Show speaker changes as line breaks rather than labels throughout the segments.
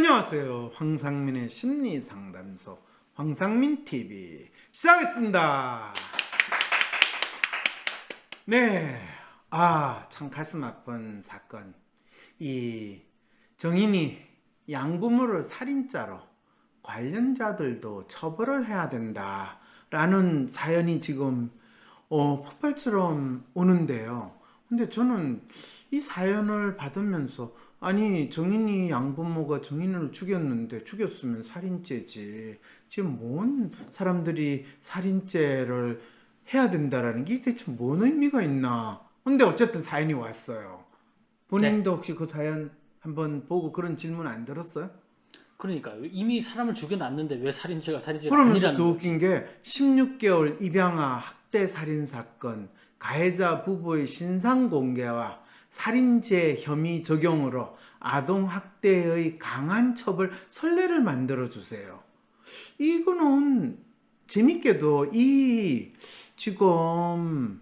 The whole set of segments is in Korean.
안녕하세요. 황상민의 심리상담소 황상민TV 시작하겠습니다. 네, 참 가슴 아픈 사건. 이 정인이 양부모를 살인자로 관련자들도 처벌을 해야 된다라는 사연이 지금 폭발처럼 오는데요. 근데 저는 이 사연을 받으면서 아니 정인이 양부모가 정인을 죽였으면 살인죄지. 지금 뭔 사람들이 살인죄를 해야 된다라는 게 대체 뭔 의미가 있나. 근데 어쨌든 사연이 왔어요.
네.
본인도 혹시 그 사연 한번 보고 그런 질문 안 들었어요?
그러니까요. 이미 사람을 죽여놨는데 왜 살인죄가
그러면서
아니라는
더 웃긴
거지.
게 16개월 입양아 학대 살인 사건, 가해자 부부의 신상 공개와 살인죄 혐의 적용으로 아동 학대의 강한 처벌 선례를 만들어 주세요. 이거는 재밌게도 지금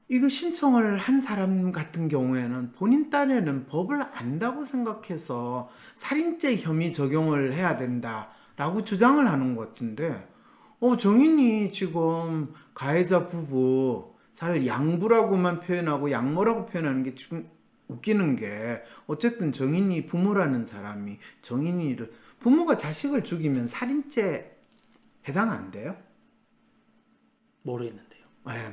이거 신청을 한 사람 같은 경우에는 본인 딴에는 법을 안다고 생각해서 살인죄 혐의 적용을 해야 된다라고 주장을 하는 것 같은데, 정인이 지금 가해자 부부, 사실 양부라고만 표현하고 양모라고 표현하는 게 지금 웃기는 게, 어쨌든 정인이 부모라는 사람이 부모가 자식을 죽이면 살인죄 해당 안 돼요?
모르겠는데요.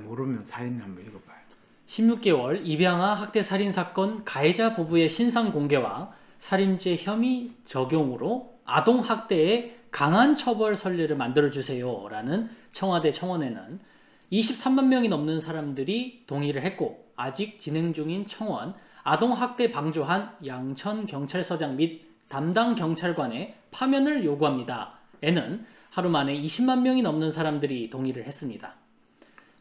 모르면 사연 한번 읽어봐요.
16개월 입양아 학대 살인 사건 가해자 부부의 신상 공개와 살인죄 혐의 적용으로 아동 학대에 강한 처벌 선례를 만들어 주세요라는 청와대 청원에는 23만 명이 넘는 사람들이 동의를 했고, 아직 진행 중인 청원 아동 학대 방조한 양천 경찰서장 및 담당 경찰관의 파면을 요구합니다. 에는 하루 만에 20만 명이 넘는 사람들이 동의를 했습니다.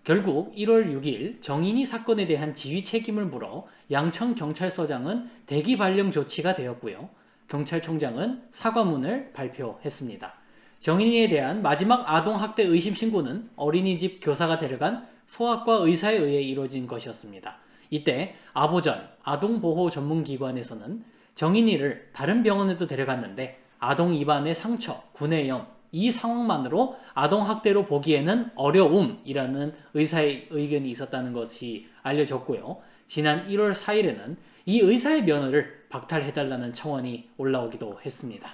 결국 1월 6일 정인이 사건에 대한 지휘 책임을 물어 양천경찰서장은 대기 발령 조치가 되었고요. 경찰청장은 사과문을 발표했습니다. 정인이에 대한 마지막 아동학대 의심 신고는 어린이집 교사가 데려간 소아과 의사에 의해 이루어진 것이었습니다. 이때 아보전 아동보호전문기관에서는 정인이를 다른 병원에도 데려갔는데 아동 입안의 상처, 구내염, 이 상황만으로 아동학대로 보기에는 어려움이라는 의사의 의견이 있었다는 것이 알려졌고요. 지난 1월 4일에는 이 의사의 면허를 박탈해달라는 청원이 올라오기도 했습니다.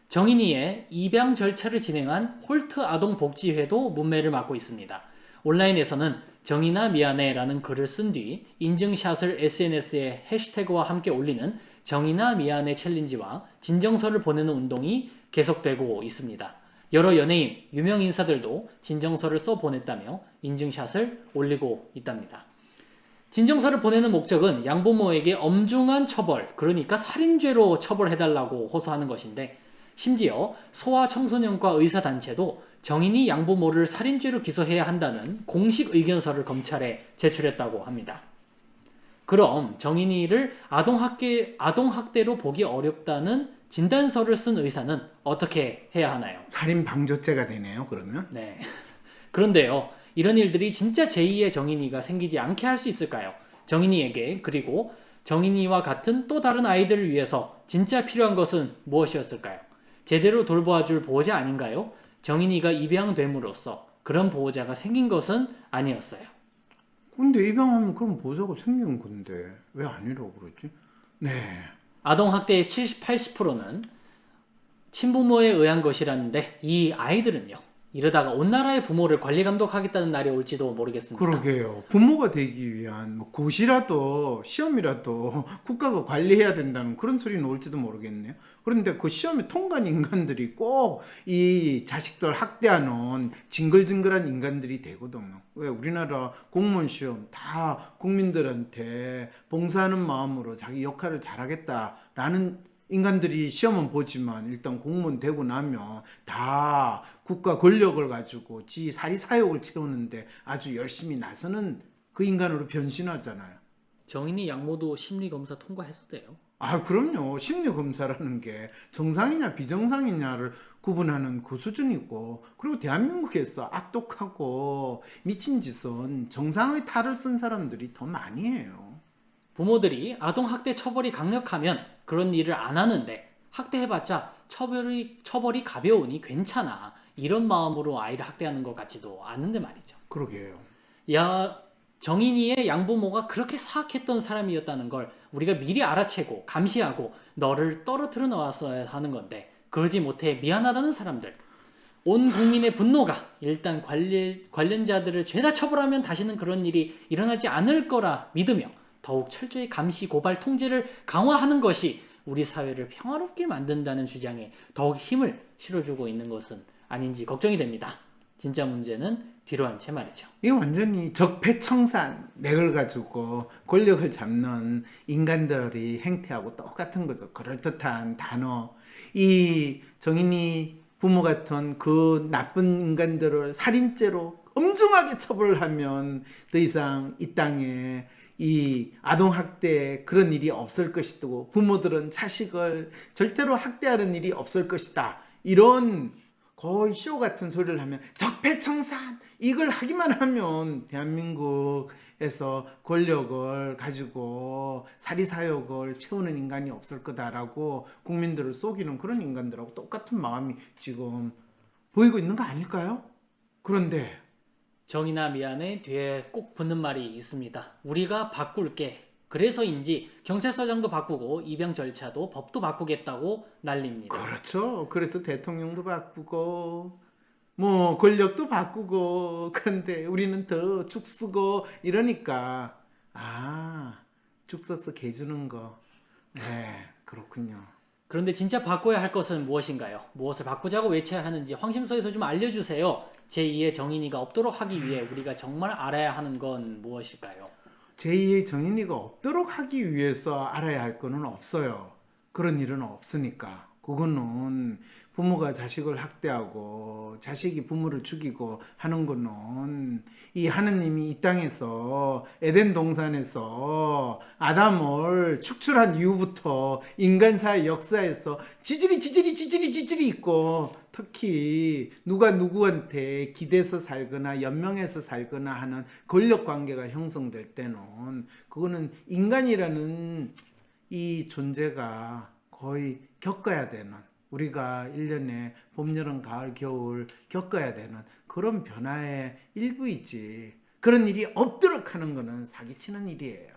정인이의 입양 절차를 진행한 홀트 아동복지회도 문매를 맞고 있습니다. 온라인에서는 정인아 미안해 라는 글을 쓴 뒤 인증샷을 SNS에 해시태그와 함께 올리는 정인아 미안해 챌린지와 진정서를 보내는 운동이 계속되고 있습니다. 여러 연예인, 유명 인사들도 진정서를 써 보냈다며 인증샷을 올리고 있답니다. 진정서를 보내는 목적은 양부모에게 엄중한 처벌, 그러니까 살인죄로 처벌해달라고 호소하는 것인데, 심지어 소아청소년과 의사단체도 정인이 양부모를 살인죄로 기소해야 한다는 공식 의견서를 검찰에 제출했다고 합니다. 그럼 정인이를 아동학대로 보기 어렵다는 진단서를 쓴 의사는 어떻게 해야 하나요?
살인 방조죄가 되네요, 그러면.
네. 그런데요, 이런 일들이 진짜 제2의 정인이가 생기지 않게 할 수 있을까요? 정인이에게, 그리고 정인이와 같은 또 다른 아이들을 위해서 진짜 필요한 것은 무엇이었을까요? 제대로 돌보아줄 보호자 아닌가요? 정인이가 입양됨으로써 그런 보호자가 생긴 것은 아니었어요.
근데 입양하면 그럼 보호자가 생기는 건데 왜 아니라고 그러지? 네.
아동학대의 70, 80%는 친부모에 의한 것이라는데, 이 아이들은요, 이러다가 온 나라의 부모를 관리 감독하겠다는 날이 올지도 모르겠습니다.
그러게요. 부모가 되기 위한 뭐 고시라도 시험이라도 국가가 관리해야 된다는 그런 소리는 올지도 모르겠네요. 그런데 그 시험에 통과한 인간들이 꼭 이 자식들 학대하는 징글징글한 인간들이 되거든요. 왜 우리나라 공무원 시험 다 국민들한테 봉사하는 마음으로 자기 역할을 잘하겠다라는 인간들이 시험은 보지만 일단 공무원 되고 나면 다 국가 권력을 가지고 지 사리사욕을 채우는데 아주 열심히 나서는 그 인간으로 변신하잖아요.
정인이 양모도 심리검사 통과했었대요.
그럼요. 심리검사라는 게 정상이냐 비정상이냐를 구분하는 그 수준이고, 그리고 대한민국에서 악독하고 미친 짓은 정상의 탈을 쓴 사람들이 더 많이 해요.
부모들이 아동학대 처벌이 강력하면 그런 일을 안 하는데, 학대해봤자 처벌이 가벼우니 괜찮아. 이런 마음으로 아이를 학대하는 것 같지도 않은데 말이죠.
그러게요.
야, 정인이의 양부모가 그렇게 사악했던 사람이었다는 걸 우리가 미리 알아채고 감시하고 너를 떨어뜨려 놓았어야 하는 건데 그러지 못해 미안하다는 사람들. 온 국민의 분노가 일단 관련자들을 죄다 처벌하면 다시는 그런 일이 일어나지 않을 거라 믿으며 더욱 철저히 감시, 고발, 통제를 강화하는 것이 우리 사회를 평화롭게 만든다는 주장에 더욱 힘을 실어주고 있는 것은 아닌지 걱정이 됩니다. 진짜 문제는 뒤로 한 채 말이죠.
이게 완전히 적폐청산 맥을 가지고 권력을 잡는 인간들이 행태하고 똑같은 거죠. 그럴듯한 단어. 이 정인이 부모 같은 그 나쁜 인간들을 살인죄로 엄중하게 처벌하면 더 이상 이 땅에 이 아동학대 그런 일이 없을 것이고 부모들은 자식을 절대로 학대하는 일이 없을 것이다. 이런 거의 쇼 같은 소리를 하면 적폐청산 이걸 하기만 하면 대한민국에서 권력을 가지고 사리사욕을 채우는 인간이 없을 거다라고 국민들을 속이는 그런 인간들하고 똑같은 마음이 지금 보이고 있는 거 아닐까요? 그런데
정의나 미안해 뒤에 꼭 붙는 말이 있습니다. 우리가 바꿀게. 그래서인지 경찰서장도 바꾸고 입양 절차도 법도 바꾸겠다고 난립니다.
그렇죠. 그래서 대통령도 바꾸고 뭐 권력도 바꾸고 그런데 우리는 더 죽 쓰고 이러니까 죽 써서 개 주는 거. 네, 그렇군요.
그런데 진짜 바꿔야 할 것은 무엇인가요? 무엇을 바꾸자고 외쳐야 하는지 황심소에서 좀 알려주세요. 제2의 정인이가 없도록 하기 위해 우리가 정말 알아야 하는 건 무엇일까요?
제2의 정인이가 없도록 하기 위해서 알아야 할 거는 없어요. 그런 일은 없으니까. 그거는 부모가 자식을 학대하고 자식이 부모를 죽이고 하는 거는 이 하느님이 이 땅에서 에덴 동산에서 아담을 축출한 이후부터 인간사의 역사에서 지질이 있고 특히 누가 누구한테 기대서 살거나 연명해서 살거나 하는 권력 관계가 형성될 때는 그거는 인간이라는 이 존재가 거의 겪어야 되는 우리가 1년에 봄, 여름, 가을, 겨울 겪어야 되는 그런 변화의 일부이지. 그런 일이 없도록 하는 거는 사기치는 일이에요.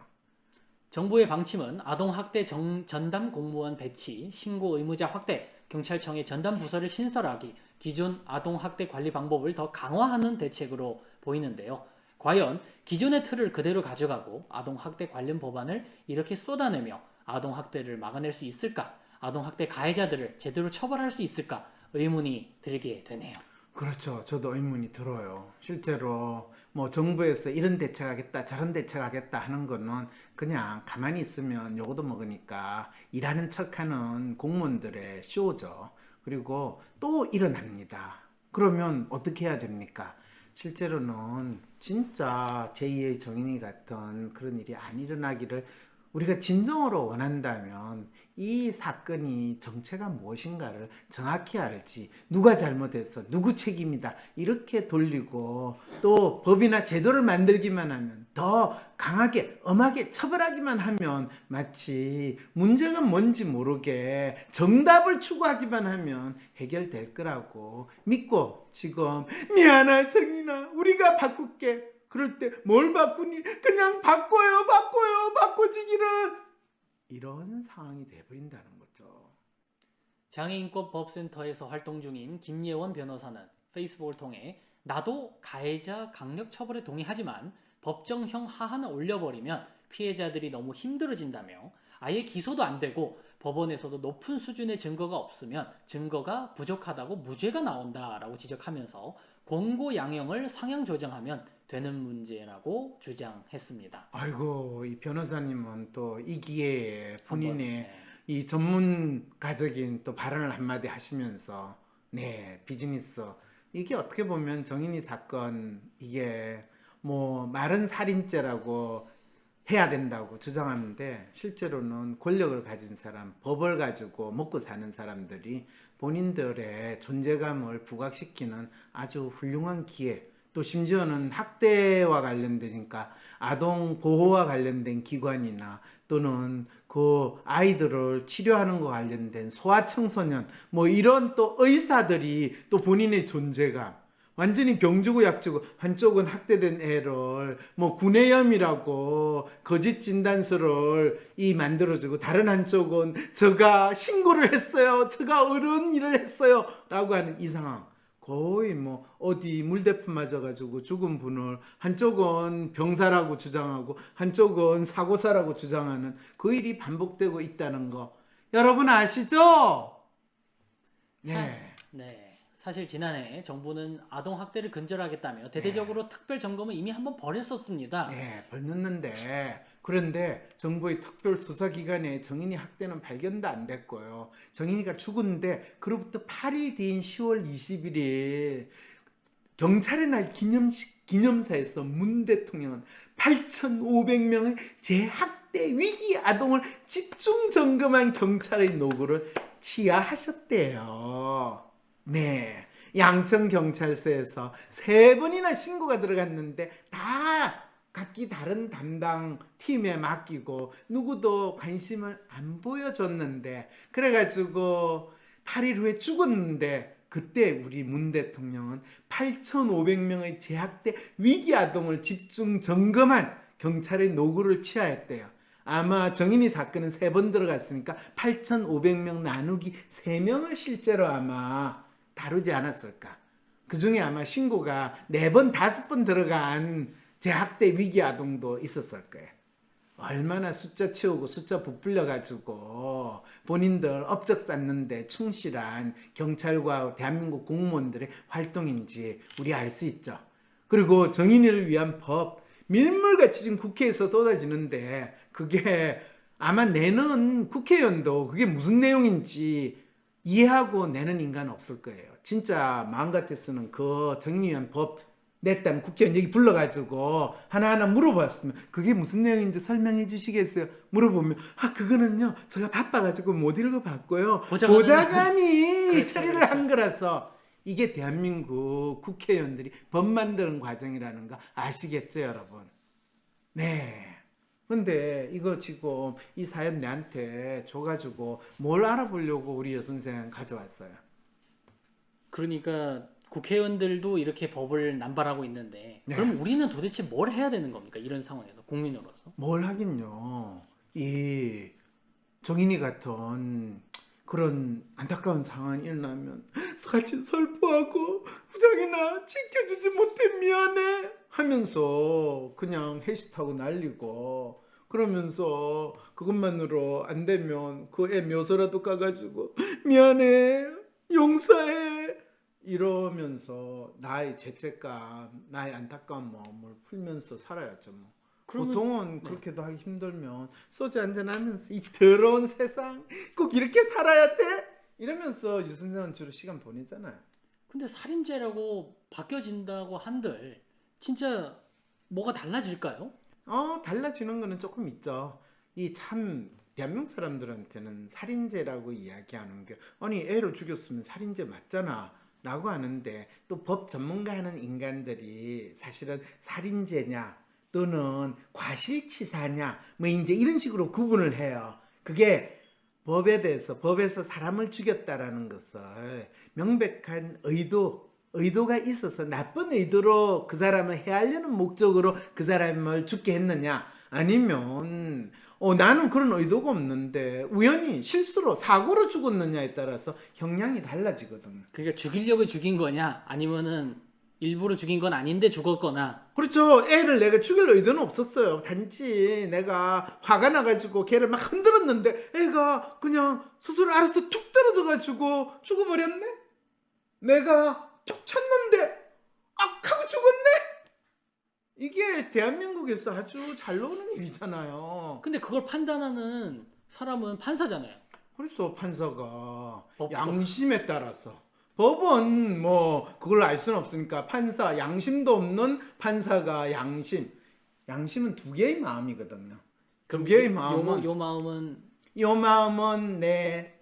정부의 방침은 아동학대 전담 공무원 배치, 신고 의무자 확대, 경찰청의 전담 부서를 신설하기, 기존 아동학대 관리 방법을 더 강화하는 대책으로 보이는데요. 과연 기존의 틀을 그대로 가져가고 아동학대 관련 법안을 이렇게 쏟아내며 아동학대를 막아낼 수 있을까? 아동학대 가해자들을 제대로 처벌할 수 있을까? 의문이 들게 되네요.
그렇죠. 저도 의문이 들어요. 실제로 뭐 정부에서 이런 대책하겠다, 저런 대책하겠다 하는 거는 그냥 가만히 있으면 요거도 먹으니까 일하는 척하는 공무원들의 쇼죠. 그리고 또 일어납니다. 그러면 어떻게 해야 됩니까? 실제로는 진짜 제2의 정인이 같은 그런 일이 안 일어나기를 우리가 진정으로 원한다면 이 사건이 정체가 무엇인가를 정확히 알지 누가 잘못해서 누구 책임이다 이렇게 돌리고 또 법이나 제도를 만들기만 하면 더 강하게 엄하게 처벌하기만 하면 마치 문제가 뭔지 모르게 정답을 추구하기만 하면 해결될 거라고 믿고 지금 미안하 정인아 우리가 바꿀게 그럴 때 뭘 바꾸니 그냥 바꿔지기를 이런 상황이 돼버린다는 거죠.
장애인권 법센터에서 활동 중인 김예원 변호사는 페이스북을 통해 나도 가해자 강력 처벌에 동의하지만 법정형 하한을 올려버리면 피해자들이 너무 힘들어진다며 아예 기소도 안 되고 법원에서도 높은 수준의 증거가 없으면 증거가 부족하다고 무죄가 나온다라고 지적하면서 권고 양형을 상향 조정하면 되는 문제라고 주장했습니다.
아이고 이 변호사님은 또 이 기회에 본인의
한번,
이 전문가적인 또 발언을 한마디 하시면서 네 비즈니스 이게 어떻게 보면 정인이 사건 이게 뭐 말은 살인죄라고 해야 된다고 주장하는데 실제로는 권력을 가진 사람 법을 가지고 먹고 사는 사람들이 본인들의 존재감을 부각시키는 아주 훌륭한 기회 또 심지어는 학대와 관련되니까 아동 보호와 관련된 기관이나 또는 그 아이들을 치료하는 거 관련된 소아청소년 뭐 이런 또 의사들이 또 본인의 존재감 완전히 병주고 약주고 한쪽은 학대된 애를 뭐 구내염이라고 거짓 진단서를 만들어주고 다른 한쪽은 제가 신고를 했어요. 제가 어려운 일을 했어요. 라고 하는 이 상황. 거의 뭐 어디 물대포 맞아가지고 죽은 분을 한쪽은 병사라고 주장하고 한쪽은 사고사라고 주장하는 그 일이 반복되고 있다는 거 여러분 아시죠? 네.
네. 사실 지난해 정부는 아동 학대를 근절하겠다며 대대적으로 특별 점검을 이미 한번 벌였었습니다.
네, 벌였는데 그런데 정부의 특별 수사기관에 정인이 학대는 발견도 안 됐고요. 정인이가 죽었는데 그로부터 8일 뒤인 10월 21일 경찰의 날 기념사에서 문 대통령은 8,500명의 재학대 위기 아동을 집중 점검한 경찰의 노고를 치하하셨대요. 네, 양천경찰서에서 3번이나 신고가 들어갔는데 다 각기 다른 담당 팀에 맡기고 누구도 관심을 안 보여줬는데 그래가지고 8일 후에 죽었는데 그때 우리 문 대통령은 8,500명의 재학대 위기 아동을 집중 점검한 경찰의 노고를 취하했대요. 아마 정인이 사건은 3번 들어갔으니까 8,500명 나누기 3명을 실제로 아마 다루지 않았을까. 그 중에 아마 신고가 4번, 5번 들어간 재학대 위기 아동도 있었을 거예요. 얼마나 숫자 채우고 숫자 부풀려가지고 본인들 업적 쌓는데 충실한 경찰과 대한민국 공무원들의 활동인지 우리 알 수 있죠. 그리고 정인이를 위한 법 밀물같이 지금 국회에서 쏟아지는데 그게 아마 내는 국회의원도 그게 무슨 내용인지 이해하고 내는 인간은 없을 거예요. 진짜 마음 같았으면 그 정인이 위한 법 냈다는 국회의원 여기 불러가지고 하나하나 물어봤으면 그게 무슨 내용인지 설명해 주시겠어요? 물어보면 그거는요 제가 바빠가지고 못 읽어봤고요. 보좌관이
그렇죠,
처리를
그렇죠.
한 거라서 이게 대한민국 국회의원들이 법 만드는 과정이라는 거 아시겠죠 여러분? 네. 근데 이거 지금 이 사연 내한테 줘가지고 뭘 알아보려고 우리 여선생 가져왔어요.
그러니까 국회의원들도 이렇게 법을 남발하고 있는데
네.
그럼 우리는 도대체 뭘 해야 되는 겁니까? 이런 상황에서 국민으로서.
뭘 하긴요. 이 정인이 같은 그런 안타까운 상황이 일어나면 같이 슬퍼하고 부장이나 지켜주지 못해 미안해 하면서 그냥 해시타고 날리고 그러면서 그것만으로 안 되면 그 애 묘서라도 까가지고 미안해 용서해 이러면서 나의 죄책감 나의 안타까운 마음을 풀면서 살아야죠 뭐. 보통은
네.
그렇게도 하기 힘들면 소주 한잔 하면서 이 더러운 세상 꼭 이렇게 살아야 돼? 이러면서 유선생은 주로 시간 보내잖아요.
근데 살인죄라고 바뀌어진다고 한들 진짜 뭐가 달라질까요?
달라지는 거는 조금 있죠. 이 참 대한민국 사람들한테는 살인죄라고 이야기하는 게 아니 애를 죽였으면 살인죄 맞잖아 라고 하는데 또 법 전문가하는 인간들이 사실은 살인죄냐 또는 과실치사냐 뭐 이제 이런 식으로 구분을 해요. 그게 법에 대해서 법에서 사람을 죽였다라는 것을 명백한 의도가 있어서 나쁜 의도로 그 사람을 해하려는 목적으로 그 사람을 죽게 했느냐 아니면 나는 그런 의도가 없는데 우연히 실수로 사고로 죽었느냐에 따라서 형량이 달라지거든요.
그러니까 죽이려고 죽인 거냐 아니면은 일부러 죽인 건 아닌데 죽었거나.
그렇죠. 애를 내가 죽일 의도는 없었어요. 단지 내가 화가 나가지고 걔를 막 흔들었는데 애가 그냥 스스로 알아서 툭 떨어져가지고 죽어버렸네? 내가 툭 쳤는데 하고 죽었네? 이게 대한민국에서 아주 잘 나오는 일이잖아요.
근데 그걸 판단하는 사람은 판사잖아요.
그래서 판사가
법-
양심에 따라서 법은 뭐 그걸 알 수는 없으니까 판사 양심도 없는 판사가 양심은 두 개의 마음이거든요. 두 개의 마음은
요 마음은
요 마음은 내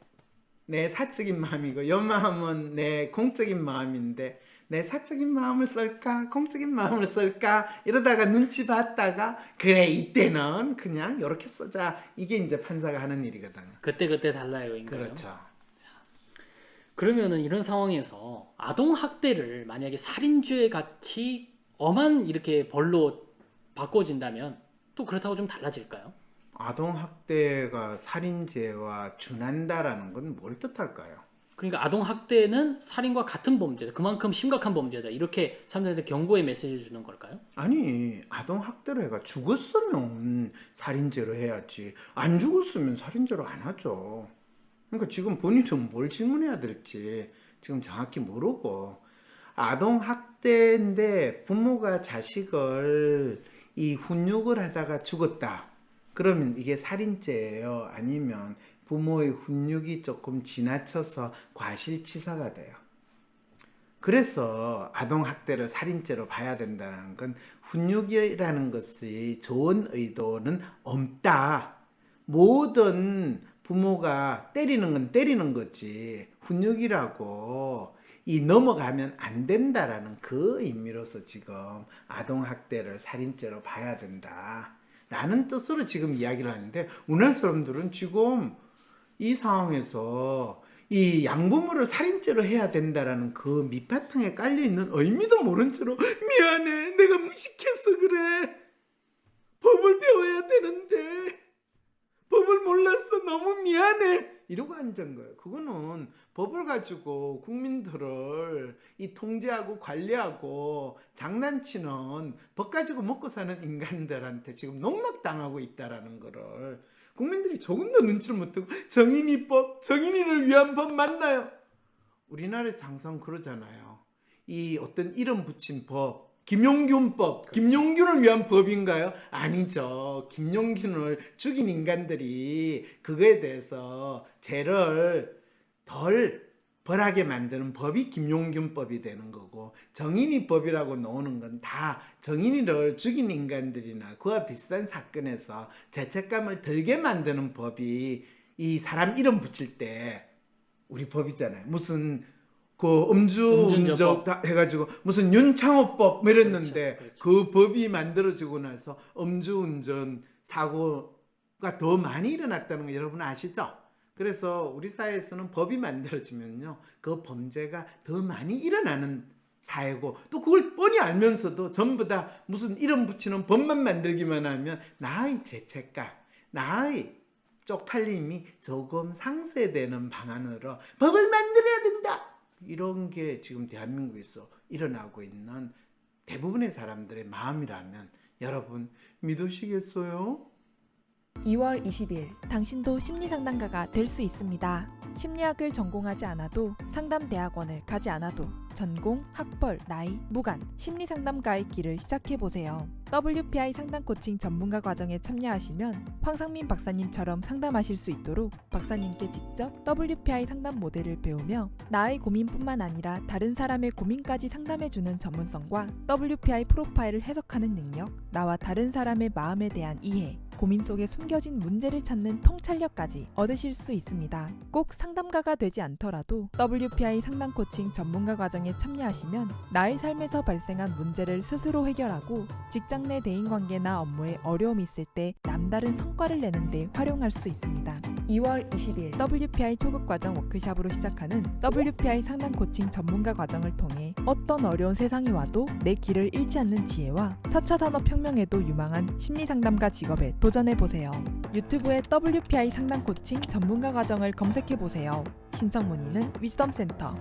사적인 마음이고 요 마음은 내 공적인 마음인데 내 사적인 마음을 썰까 공적인 마음을 썰까 이러다가 눈치 봤다가 그래 이때는 그냥 이렇게 쓰자 이게 이제 판사가 하는 일이거든요.
그때 달라요, 인가요?
그렇죠.
그러면은 이런 상황에서 아동 학대를 만약에 살인죄 같이 엄한 이렇게 벌로 바꿔진다면 또 그렇다고 좀 달라질까요?
아동 학대가 살인죄와 준한다라는 건 뭘 뜻할까요?
그러니까 아동 학대는 살인과 같은 범죄다. 그만큼 심각한 범죄다. 이렇게 사람들한테 경고의 메시지를 주는 걸까요?
아니 아동 학대를 해가 죽었으면 살인죄로 해야지 안 죽었으면 살인죄로 안 하죠. 그러니까 지금 본인은 뭘 질문해야 될지 지금 정확히 모르고 아동 학대인데 부모가 자식을 이 훈육을 하다가 죽었다. 그러면 이게 살인죄예요? 아니면 부모의 훈육이 조금 지나쳐서 과실치사가 돼요? 그래서 아동학대를 살인죄로 봐야 된다는 건 훈육이라는 것의 좋은 의도는 없다. 모든 부모가 때리는 건 때리는 거지 훈육이라고 이 넘어가면 안 된다라는 그 의미로서 지금 아동학대를 살인죄로 봐야 된다. 라는 뜻으로 지금 이야기를 하는데 우리나라 사람들은 지금 이 상황에서 이 양부모를 살인죄로 해야 된다라는 그 밑바탕에 깔려있는 의미도 모른 채로 미안해 내가 무식해서 그래 법을 배워야 되는데 법을 몰랐어 너무 미안해 이러고 앉은 거예요. 그거는 법을 가지고 국민들을 이 통제하고 관리하고 장난치는 법 가지고 먹고 사는 인간들한테 지금 농락당하고 있다라는 거를 국민들이 조금도 눈치를 못하고 정인이법, 정인이를 위한 법 맞나요? 우리나라에서 항상 그러잖아요. 이 어떤 이름 붙인 법, 김용균법, 김용균을 위한 법인가요? 아니죠. 김용균을 죽인 인간들이 그거에 대해서 죄를 덜 벌하게 만드는 법이 김용균법이 되는 거고 정인이법이라고 나오는 건 다 정인이를 죽인 인간들이나 그와 비슷한 사건에서 죄책감을 덜게 만드는 법이 이 사람 이름 붙일 때 우리 법이잖아요. 무슨 그 음주운전 해가지고 무슨 윤창호법 뭐 이랬는데
그렇죠.
그 법이 만들어지고 나서 음주운전 사고가 더 많이 일어났다는 거 여러분 아시죠? 그래서 우리 사회에서는 법이 만들어지면요 그 범죄가 더 많이 일어나는 사회고 또 그걸 뻔히 알면서도 전부 다 무슨 이름 붙이는 법만 만들기만 하면 나의 죄책감, 나의 쪽팔림이 조금 상쇄되는 방안으로 법을 만들어야 된다. 이런 게 지금 대한민국에서 일어나고 있는 대부분의 사람들의 마음이라면 여러분 믿으시겠어요?
2월 20일 당신도 심리상담가가 될 수 있습니다. 심리학을 전공하지 않아도 상담대학원을 가지 않아도 전공, 학벌, 나이, 무관, 심리상담가의 길을 시작해보세요. WPI 상담코칭 전문가 과정에 참여하시면 황상민 박사님처럼 상담하실 수 있도록 박사님께 직접 WPI 상담 모델을 배우며 나의 고민뿐만 아니라 다른 사람의 고민까지 상담해주는 전문성과 WPI 프로파일을 해석하는 능력, 나와 다른 사람의 마음에 대한 이해, 고민 속에 숨겨진 문제를 찾는 통찰력까지 얻으실 수 있습니다. 꼭 상담가가 되지 않더라도 WPI 상담 코칭 전문가 과정에 참여하시면 나의 삶에서 발생한 문제를 스스로 해결하고 직장 내 대인관계나 업무에 어려움이 있을 때 남다른 성과를 내는 데 활용할 수 있습니다. 2월 20일 WPI 초급 과정 워크숍으로 시작하는 WPI 상담 코칭 전문가 과정을 통해 어떤 어려운 세상이 와도 내 길을 잃지 않는 지혜와 4차 산업혁명에도 유망한 심리상담가 직업에 도전해보세요. 유튜브에 WPI 상담 코칭 전문가 과정을 검색해보세요. 신청 문의는 위즈덤센터